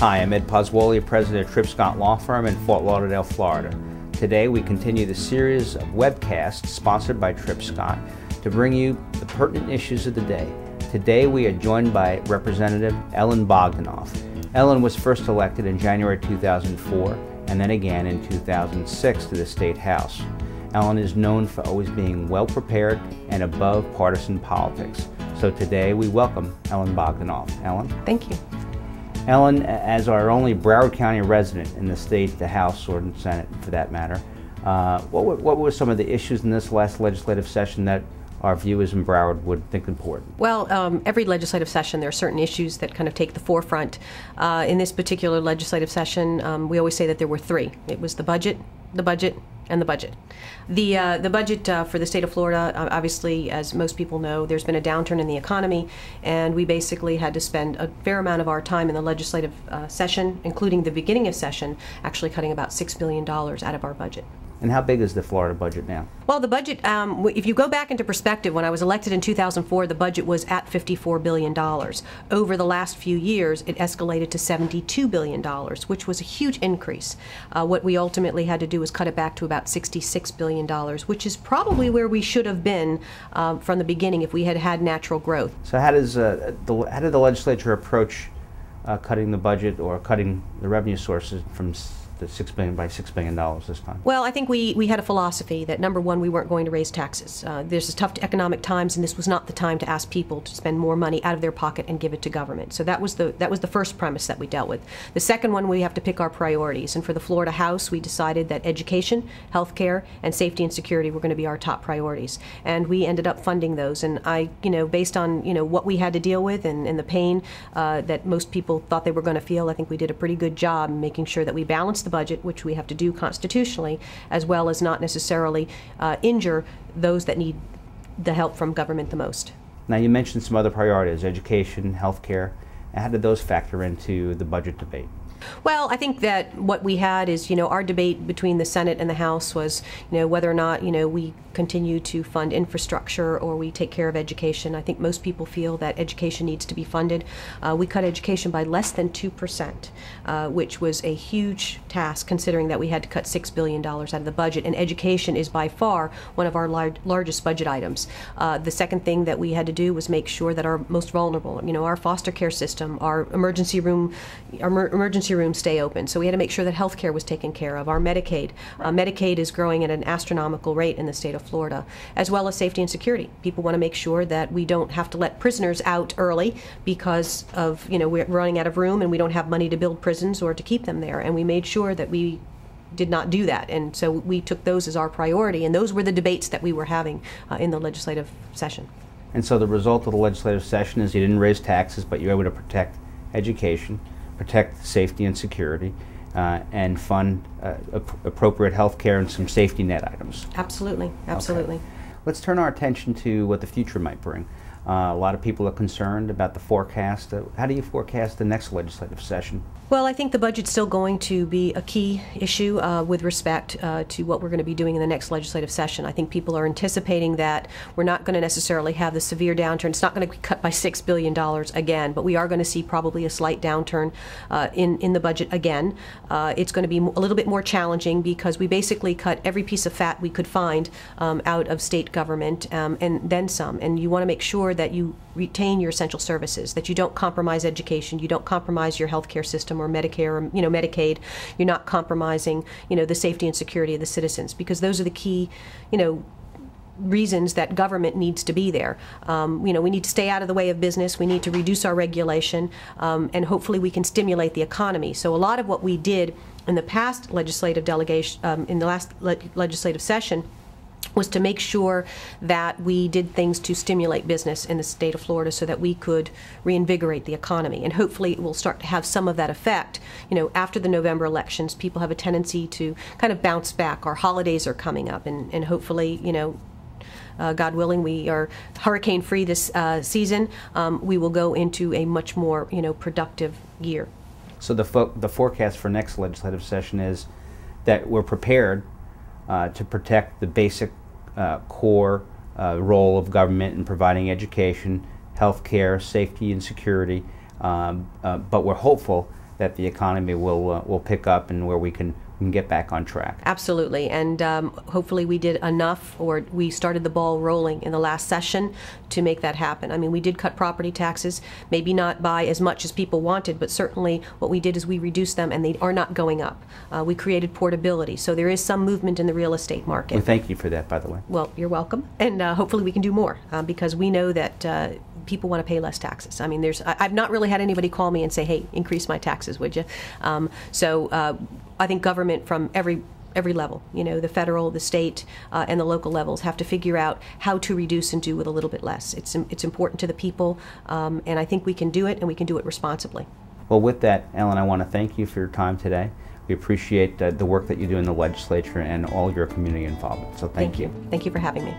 Hi, I'm Ed Poswoli, president of Tripp Law Firm in Fort Lauderdale, Florida. Today we continue the series of webcasts sponsored by Tripp to bring you the pertinent issues of the day. Today we are joined by Representative Ellyn Bogdanoff. Ellyn was first elected in January 2004 and then again in 2006 to the State House. Ellyn is known for always being well prepared and above partisan politics. So today we welcome Ellyn Bogdanoff. Ellyn? Thank you. Ellyn, as our only Broward County resident in the state, the House or the Senate for that matter, what were some of the issues in this last legislative session that our viewers in Broward would think important? Well, every legislative session there are certain issues that kind of take the forefront. In this particular legislative session, we always say that there were three. It was the budget, and the budget. The budget for the state of Florida, obviously, as most people know, there's been a downturn in the economy, and we basically had to spend a fair amount of our time in the legislative session, including the beginning of session, actually cutting about $6 billion out of our budget. And how big is the Florida budget now? Well, the budget, if you go back into perspective, when I was elected in 2004, the budget was at $54 billion. Over the last few years, it escalated to $72 billion, which was a huge increase. What we ultimately had to do was cut it back to about $66 billion, which is probably where we should have been from the beginning if we had had natural growth. So how did the legislature approach cutting the budget or cutting the revenue sources from the $6 billion by $6 billion this time? Well, I think we had a philosophy that, number one, we weren't going to raise taxes. There's tough economic times, and this was not the time to ask people to spend more money out of their pocket and give it to government. So that was the first premise that we dealt with. The second one, we have to pick our priorities. And for the Florida House, we decided that education, health care, and safety and security were going to be our top priorities. And we ended up funding those. And based on what we had to deal with and the pain that most people thought they were going to feel, I think we did a pretty good job making sure that we balanced the budget, which we have to do constitutionally, as well as not necessarily injure those that need the help from government the most. Now, you mentioned some other priorities, education, health care. How did those factor into the budget debate? Well, I think that what we had is, our debate between the Senate and the House was, whether or not, we continue to fund infrastructure or we take care of education. I think most people feel that education needs to be funded. We cut education by less than 2%, which was a huge task considering that we had to cut $6 billion out of the budget, and education is by far one of our largest budget items. The second thing that we had to do was make sure that our most vulnerable, our foster care system, our emergency rooms stay open. So we had to make sure that health care was taken care of. Our Medicaid. Medicaid is growing at an astronomical rate in the state of Florida, as well as safety and security. People want to make sure that we don't have to let prisoners out early because of, we're running out of room and we don't have money to build prisons or to keep them there. And we made sure that we did not do that. And so we took those as our priority. And those were the debates that we were having in the legislative session. And so the result of the legislative session is you didn't raise taxes, but you were able to protect education, protect safety and security, and fund appropriate health care and some safety net items. Absolutely, absolutely. Okay. Let's turn our attention to what the future might bring. A lot of people are concerned about the forecast. How do you forecast the next legislative session? Well, I think the budget's still going to be a key issue with respect to what we're going to be doing in the next legislative session. I think people are anticipating that we're not going to necessarily have the severe downturn. It's not going to be cut by $6 billion again, but we are going to see probably a slight downturn in the budget again. It's going to be a little bit more challenging because we basically cut every piece of fat we could find out of state government and then some. And you want to make sure that you retain your essential services, that you don't compromise education, you don't compromise your health care system or Medicare or Medicaid, you're not compromising the safety and security of the citizens, because those are the key reasons that government needs to be there. We need to stay out of the way of business, we need to reduce our regulation, and hopefully we can stimulate the economy. So a lot of what we did in the past legislative delegation, in the last legislative session, was to make sure that we did things to stimulate business in the state of Florida so that we could reinvigorate the economy. And hopefully it will start to have some of that effect. After the November elections, people have a tendency to kind of bounce back. Our holidays are coming up, and hopefully, God willing, we are hurricane-free this season. We will go into a much more, productive year. So the forecast for next legislative session is that we're prepared to protect the basic core role of government in providing education, health care, safety and security, but we're hopeful that the economy will pick up and where we can get back on track. Absolutely, and hopefully we did enough, or we started the ball rolling in the last session to make that happen. I mean, we did cut property taxes, maybe not by as much as people wanted, but certainly what we did is we reduced them, and they are not going up. We created portability, so there is some movement in the real estate market. Well, thank you for that, by the way. Well, you're welcome, and hopefully we can do more, because we know that people want to pay less taxes. I mean, I've not really had anybody call me and say, hey, increase my taxes, would you? I think government from every level, you know, the federal, the state, and the local levels have to figure out how to reduce and do with a little bit less. It's important to the people, and I think we can do it, and we can do it responsibly. Well, with that, Ellyn, I want to thank you for your time today. We appreciate the work that you do in the legislature and all your community involvement. So thank you. Thank you for having me.